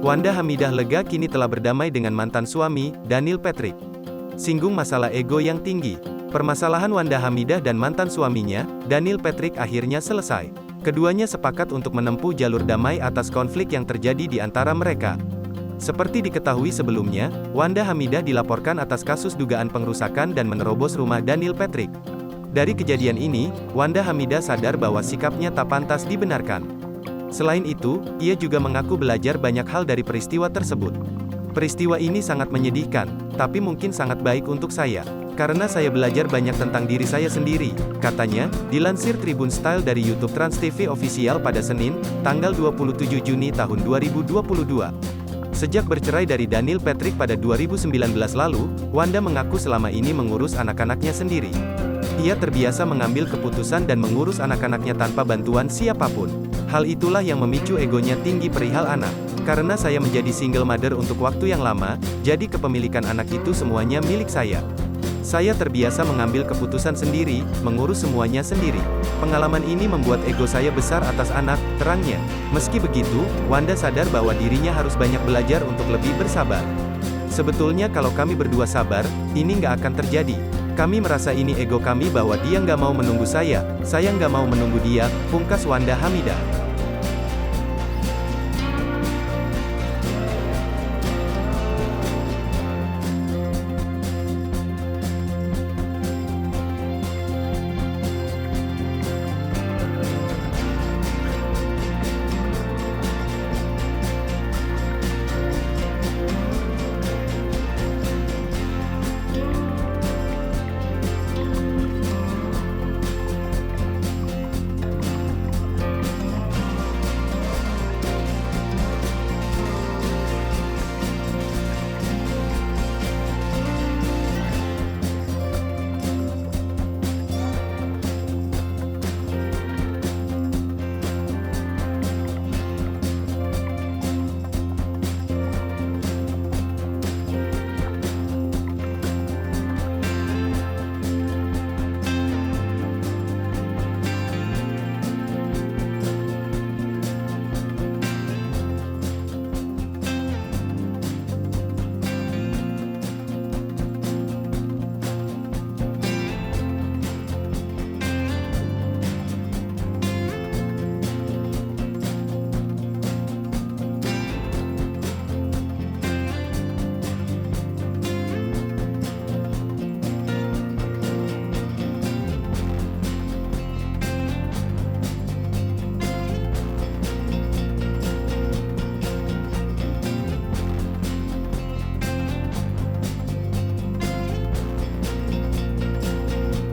Wanda Hamidah lega kini telah berdamai dengan mantan suami, Daniel Patrick. Singgung masalah ego yang tinggi. Permasalahan Wanda Hamidah dan mantan suaminya, Daniel Patrick akhirnya selesai. Keduanya sepakat untuk menempuh jalur damai atas konflik yang terjadi di antara mereka. Seperti diketahui sebelumnya, Wanda Hamidah dilaporkan atas kasus dugaan pengrusakan dan menerobos rumah Daniel Patrick. Dari kejadian ini, Wanda Hamidah sadar bahwa sikapnya tak pantas dibenarkan. Selain itu, ia juga mengaku belajar banyak hal dari peristiwa tersebut. Peristiwa ini sangat menyedihkan, tapi mungkin sangat baik untuk saya. Karena saya belajar banyak tentang diri saya sendiri, katanya, dilansir Tribun Style dari YouTube Trans TV Official pada Senin, tanggal 27 Juni tahun 2022. Sejak bercerai dari Daniel Patrick pada 2019 lalu, Wanda mengaku selama ini mengurus anak-anaknya sendiri. Ia terbiasa mengambil keputusan dan mengurus anak-anaknya tanpa bantuan siapapun. Hal itulah yang memicu egonya tinggi perihal anak. Karena saya menjadi single mother untuk waktu yang lama, jadi kepemilikan anak itu semuanya milik saya. Saya terbiasa mengambil keputusan sendiri, mengurus semuanya sendiri. Pengalaman ini membuat ego saya besar atas anak, terangnya. Meski begitu, Wanda sadar bahwa dirinya harus banyak belajar untuk lebih bersabar. Sebetulnya kalau kami berdua sabar, ini nggak akan terjadi. Kami merasa ini ego kami bahwa dia nggak mau menunggu saya nggak mau menunggu dia, pungkas Wanda Hamidah.